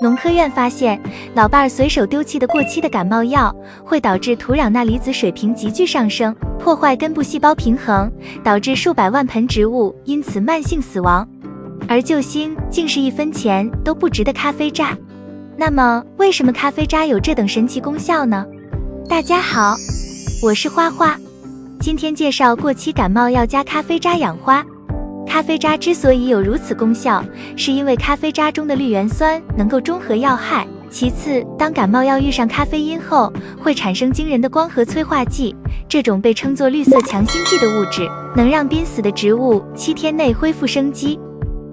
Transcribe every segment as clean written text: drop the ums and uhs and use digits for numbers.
农科院发现，老伴随手丢弃的过期的感冒药会导致土壤钠离子水平急剧上升，破坏根部细胞平衡，导致数百万盆植物因此慢性死亡。而救星竟是1分钱都不值的咖啡渣。那么，为什么咖啡渣有这等神奇功效呢？大家好，我是花花，今天介绍过期感冒药加咖啡渣养花。咖啡渣之所以有如此功效，是因为咖啡渣中的绿原酸能够中和药害。其次，当感冒药遇上咖啡因后，会产生惊人的光合催化剂，这种被称作绿色强心剂的物质，能让濒死的植物7天内恢复生机。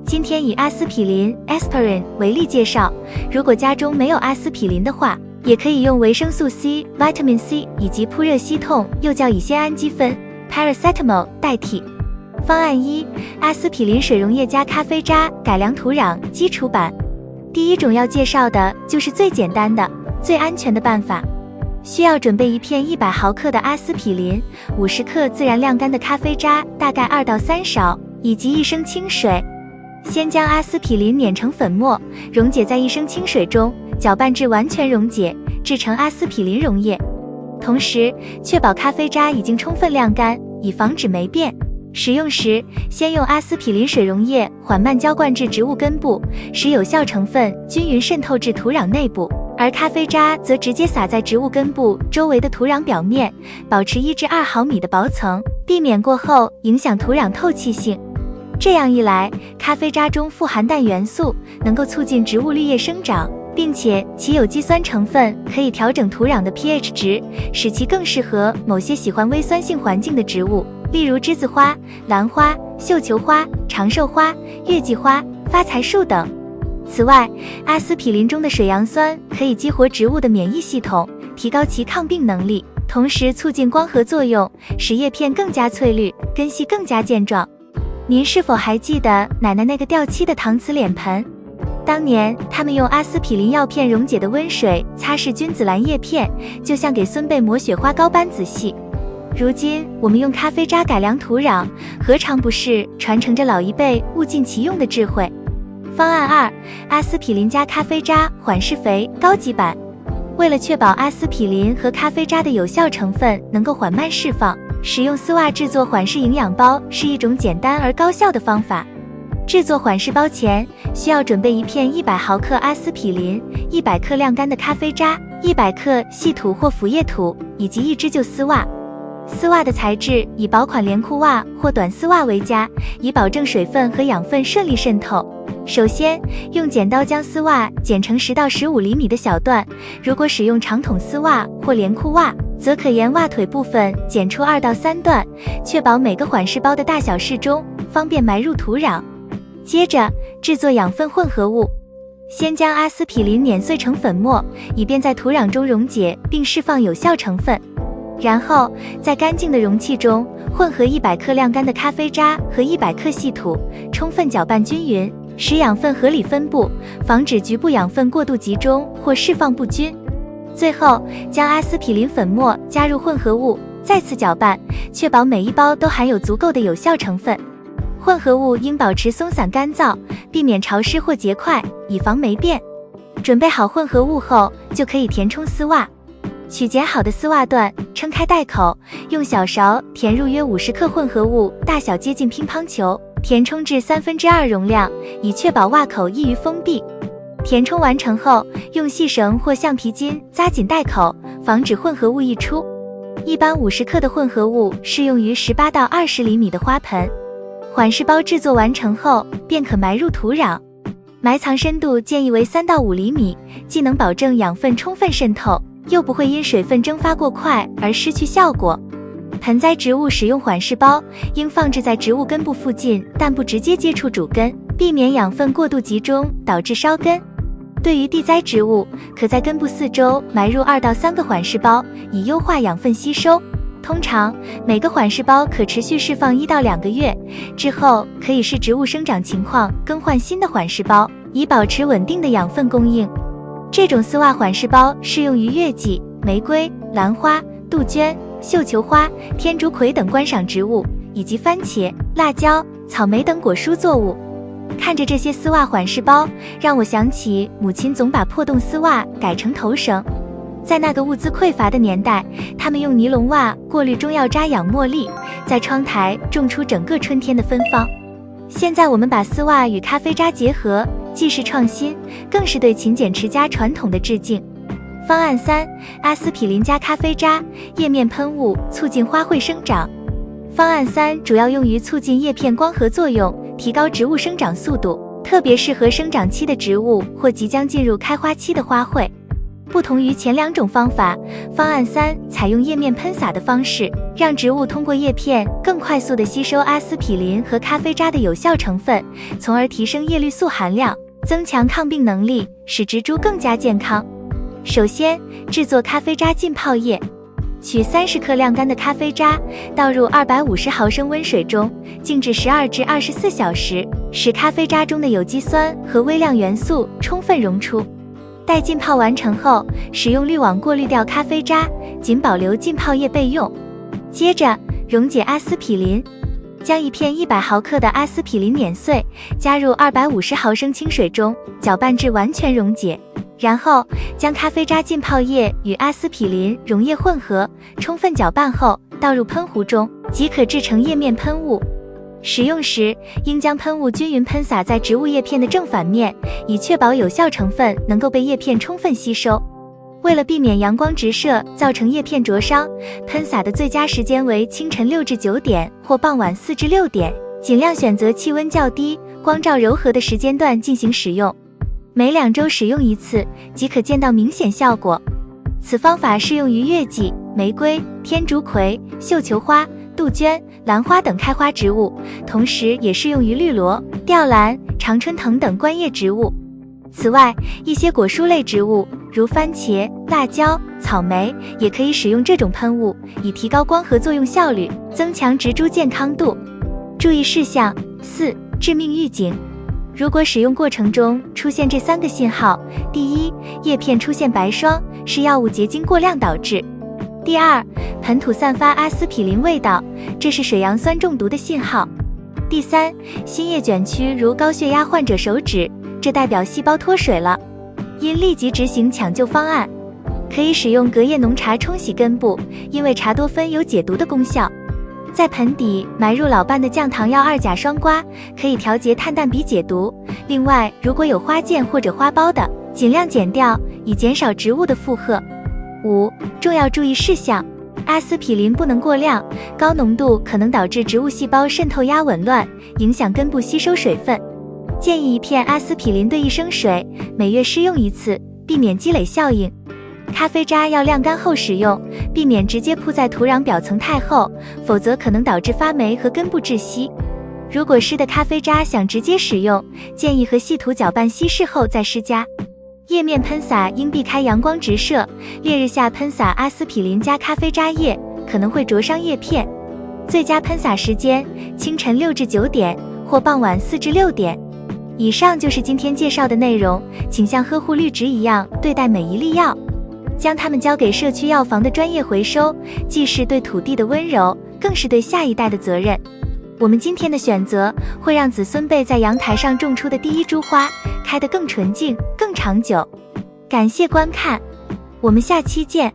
今天以阿司匹林 （aspirin） 为例介绍，如果家中没有阿司匹林的话，也可以用维生素 C、Vitamin C 以及扑热息痛，又叫乙酰氨基酚 （paracetamol） 代替。方案1：阿司匹林水溶液加咖啡渣改良土壤基础版。第一种要介绍的就是最简单的、最安全的办法。需要准备一片100毫克的阿司匹林，50克自然晾干的咖啡渣，大概2到3勺，以及1升清水。先将阿司匹林碾成粉末，溶解在1升清水中，搅拌至完全溶解，制成阿司匹林溶液。同时，确保咖啡渣已经充分晾干，以防止霉变。使用时，先用阿司匹林水溶液缓慢浇灌至植物根部，使有效成分均匀渗透至土壤内部，而咖啡渣则直接撒在植物根部周围的土壤表面，保持1至2毫米的薄层，避免过后影响土壤透气性。这样一来，咖啡渣中富含氮元素，能够促进植物绿叶生长，并且其有机酸成分可以调整土壤的 pH 值，使其更适合某些喜欢微酸性环境的植物，例如栀子花、兰花、绣球花、长寿花、月季花、发财树等。此外，阿司匹林中的水杨酸可以激活植物的免疫系统，提高其抗病能力，同时促进光合作用，使叶片更加翠绿，根系更加健壮。您是否还记得奶奶那个掉漆的搪瓷脸盆？当年他们用阿司匹林药片溶解的温水擦拭君子兰叶片，就像给孙辈抹雪花膏般仔细。如今我们用咖啡渣改良土壤，何尝不是传承着老一辈物尽其用的智慧？方案2：阿司匹林加咖啡渣缓释肥高级版。为了确保阿司匹林和咖啡渣的有效成分能够缓慢释放，使用丝袜制作缓释营养包是一种简单而高效的方法。制作缓释包前，需要准备一片100毫克阿司匹林、100克晾干的咖啡渣、100克细土或腐叶土，以及1只旧丝袜。丝袜的材质以薄款连裤袜或短丝袜为佳，以保证水分和养分顺利渗透。首先，用剪刀将丝袜剪成10到15厘米的小段，如果使用长筒丝袜或连裤袜，则可沿袜腿部分剪出2到3段，确保每个缓释包的大小适中，方便埋入土壤。接着，制作养分混合物。先将阿司匹林碾碎成粉末，以便在土壤中溶解并释放有效成分。然后，在干净的容器中混合100克晾干的咖啡渣和100克细土，充分搅拌均匀，使养分合理分布，防止局部养分过度集中或释放不均。最后，将阿司匹林粉末加入混合物，再次搅拌，确保每一包都含有足够的有效成分。混合物应保持松散干燥，避免潮湿或结块，以防霉变。准备好混合物后，就可以填充丝袜。取剪好的丝袜段，撑开袋口，用小勺填入约50克混合物，大小接近乒乓球，填充至2/3容量，以确保袜口易于封闭。填充完成后，用细绳或橡皮筋扎紧袋口，防止混合物溢出。一般50克的混合物适用于18到20厘米的花盆。缓释包制作完成后，便可埋入土壤。埋藏深度建议为3到5厘米，既能保证养分充分渗透，又不会因水分蒸发过快而失去效果。盆栽植物使用缓释包，应放置在植物根部附近，但不直接接触主根，避免养分过度集中导致烧根。对于地栽植物，可在根部4周埋入2到3个缓释包，以优化养分吸收。通常每个缓释包可持续释放1到2个月，之后可以视植物生长情况更换新的缓释包，以保持稳定的养分供应。这种丝袜缓释包适用于月季、玫瑰、兰花、杜鹃、绣球花、天竺葵等观赏植物，以及番茄、辣椒、草莓等果蔬作物。看着这些丝袜缓释包，让我想起母亲总把破洞丝袜改成头绳。在那个物资匮乏的年代，他们用尼龙袜过滤中药渣养茉莉，在窗台种出整个春天的芬芳。现在我们把丝袜与咖啡渣结合，既是创新，更是对勤俭持家传统的致敬。方案3：阿司匹林加咖啡渣，叶面喷雾促进花卉生长。方案3主要用于促进叶片光合作用，提高植物生长速度，特别适合生长期的植物或即将进入开花期的花卉。不同于前2种方法，方案3采用叶面喷洒的方式，让植物通过叶片更快速地吸收阿司匹林和咖啡渣的有效成分，从而提升叶绿素含量，增强抗病能力，使植株更加健康。首先，制作咖啡渣浸泡液。取30克晾干的咖啡渣，倒入250毫升温水中，静置12至24小时，使咖啡渣中的有机酸和微量元素充分溶出。待浸泡完成后，使用滤网过滤掉咖啡渣，仅保留浸泡液备用。接着，溶解阿司匹林，将一片100毫克的阿司匹林碾碎，加入250毫升清水中，搅拌至完全溶解。然后，将咖啡渣浸泡液与阿司匹林溶液混合，充分搅拌后，倒入喷壶中，即可制成叶面喷雾。使用时，应将喷雾均匀喷洒在植物叶片的正反面，以确保有效成分能够被叶片充分吸收。为了避免阳光直射造成叶片灼伤，喷洒的最佳时间为清晨6至9点或傍晚4至6点，尽量选择气温较低、光照柔和的时间段进行使用。每2周使用一次，即可见到明显效果。此方法适用于月季、玫瑰、天竺葵、绣球花、杜鹃、兰花等开花植物，同时也适用于绿萝、吊兰、常春藤等观叶植物。此外，一些果蔬类植物，如番茄、辣椒、草莓，也可以使用这种喷雾，以提高光合作用效率，增强植株健康度。注意事项4：致命预警。如果使用过程中出现这3个信号：第一，叶片出现白霜，是药物结晶过量导致；第二，盆土散发阿司匹林味道，这是水杨酸中毒的信号；第三，新叶卷曲如高血压患者手指，这代表细胞脱水了，应立即执行抢救方案。可以使用隔夜浓茶冲洗根部，因为茶多酚有解毒的功效。在盆底埋入老拌的降糖药2甲双胍，可以调节碳氮比解毒。另外，如果有花剑或者花苞的，尽量剪掉，以减少植物的负荷。5. 重要注意事项：阿司匹林不能过量，高浓度可能导致植物细胞渗透压紊乱，影响根部吸收水分。建议1片阿司匹林兑1升水，每月施用1次，避免积累效应。咖啡渣要晾干后使用，避免直接铺在土壤表层太厚，否则可能导致发霉和根部窒息。如果湿的咖啡渣想直接使用，建议和细土搅拌稀释后再施加。叶面喷洒应避开阳光直射，烈日下喷洒阿司匹林加咖啡渣液可能会灼伤叶片。最佳喷洒时间：清晨6至9点或傍晚4至6点。以上就是今天介绍的内容，请像呵护绿植一样对待每一粒药，将它们交给社区药房的专业回收，既是对土地的温柔，更是对下一代的责任。我们今天的选择会让子孙辈在阳台上种出的第一株花开得更纯净、更长久。感谢观看，我们下期见。